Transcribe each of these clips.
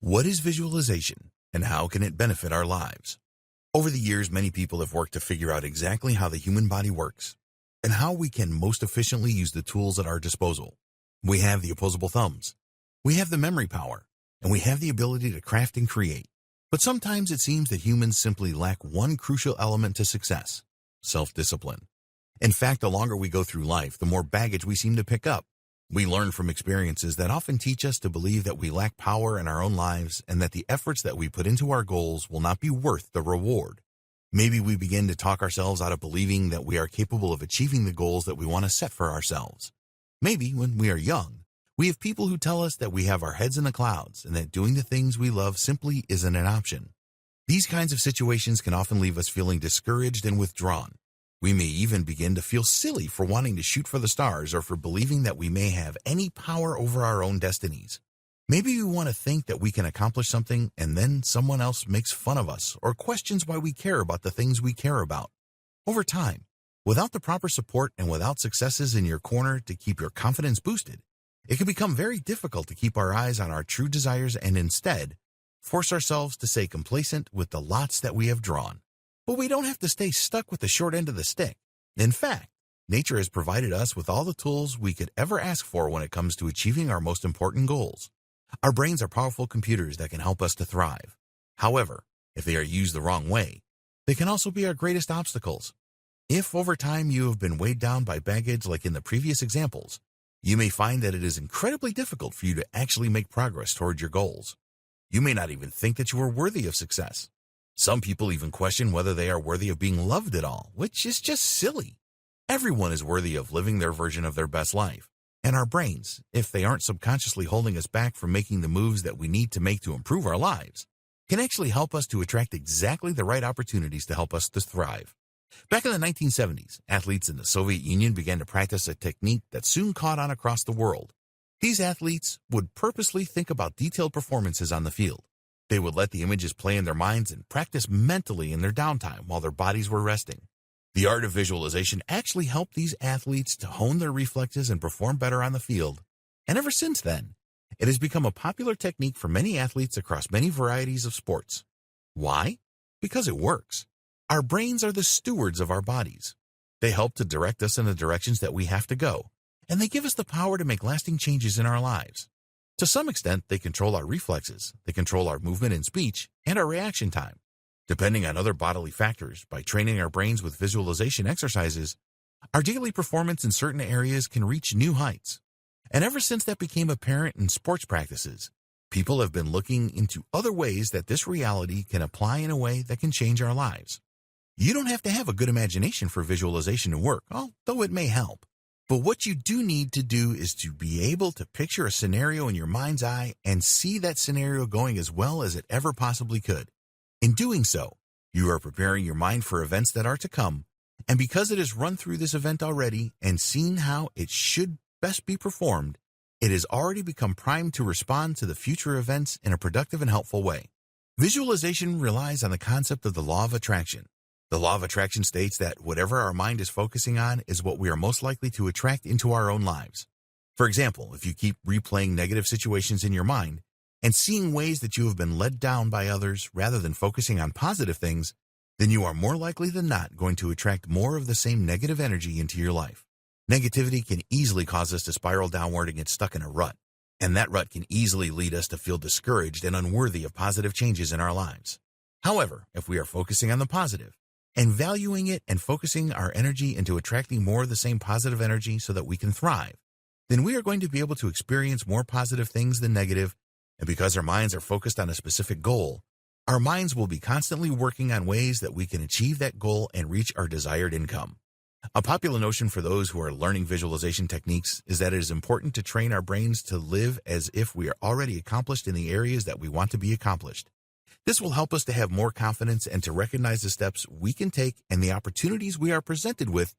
What is visualization, and how can it benefit our lives? Over the years, many people have worked to figure out exactly how the human body works and how we can most efficiently use the tools at our disposal. We have the opposable thumbs, we have the memory power, and we have the ability to craft and create. But sometimes it seems that humans simply lack one crucial element to success: self-discipline. In fact, the longer we go through life, the more baggage we seem to pick up. We learn from experiences that often teach us to believe that we lack power in our own lives and that the efforts that we put into our goals will not be worth the reward. Maybe we begin to talk ourselves out of believing that we are capable of achieving the goals that we want to set for ourselves. Maybe when we are young, we have people who tell us that we have our heads in the clouds and that doing the things we love simply isn't an option. These kinds of situations can often leave us feeling discouraged and withdrawn. We may even begin to feel silly for wanting to shoot for the stars or for believing that we may have any power over our own destinies. Maybe we want to think that we can accomplish something and then someone else makes fun of us or questions why we care about the things we care about. Over time, without the proper support and without successes in your corner to keep your confidence boosted, it can become very difficult to keep our eyes on our true desires and instead force ourselves to stay complacent with the lots that we have drawn. But we don't have to stay stuck with the short end of the stick. In fact, nature has provided us with all the tools we could ever ask for when it comes to achieving our most important goals. Our brains are powerful computers that can help us to thrive. However, if they are used the wrong way, they can also be our greatest obstacles. If over time you have been weighed down by baggage like in the previous examples, you may find that it is incredibly difficult for you to actually make progress toward your goals. You may not even think that you are worthy of success. Some people even question whether they are worthy of being loved at all, which is just silly. Everyone is worthy of living their version of their best life. And our brains, if they aren't subconsciously holding us back from making the moves that we need to make to improve our lives, can actually help us to attract exactly the right opportunities to help us to thrive. Back in the 1970s, athletes in the Soviet Union began to practice a technique that soon caught on across the world. These athletes would purposely think about detailed performances on the field. They would let the images play in their minds and practice mentally in their downtime while their bodies were resting. The art of visualization actually helped these athletes to hone their reflexes and perform better on the field. And ever since then, it has become a popular technique for many athletes across many varieties of sports. Why? Because it works. Our brains are the stewards of our bodies. They help to direct us in the directions that we have to go, and they give us the power to make lasting changes in our lives. To some extent, they control our reflexes, they control our movement and speech, and our reaction time. Depending on other bodily factors, by training our brains with visualization exercises, our daily performance in certain areas can reach new heights. And ever since that became apparent in sports practices, people have been looking into other ways that this reality can apply in a way that can change our lives. You don't have to have a good imagination for visualization to work, although it may help. But what you do need to do is to be able to picture a scenario in your mind's eye and see that scenario going as well as it ever possibly could. In doing so, you are preparing your mind for events that are to come, and because it has run through this event already and seen how it should best be performed, it has already become primed to respond to the future events in a productive and helpful way. Visualization relies on the concept of the law of attraction. The law of attraction states that whatever our mind is focusing on is what we are most likely to attract into our own lives. For example, if you keep replaying negative situations in your mind and seeing ways that you have been led down by others rather than focusing on positive things, then you are more likely than not going to attract more of the same negative energy into your life. Negativity can easily cause us to spiral downward and get stuck in a rut, and that rut can easily lead us to feel discouraged and unworthy of positive changes in our lives. However, if we are focusing on the positive, and valuing it and focusing our energy into attracting more of the same positive energy so that we can thrive, then we are going to be able to experience more positive things than negative, and because our minds are focused on a specific goal, our minds will be constantly working on ways that we can achieve that goal and reach our desired income. A popular notion for those who are learning visualization techniques is that it is important to train our brains to live as if we are already accomplished in the areas that we want to be accomplished. This will help us to have more confidence and to recognize the steps we can take and the opportunities we are presented with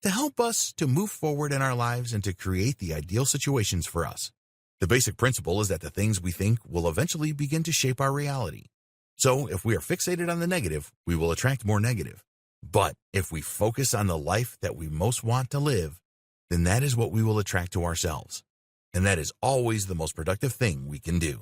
to help us to move forward in our lives and to create the ideal situations for us. The basic principle is that the things we think will eventually begin to shape our reality. So if we are fixated on the negative, we will attract more negative. But if we focus on the life that we most want to live, then that is what we will attract to ourselves. And that is always the most productive thing we can do.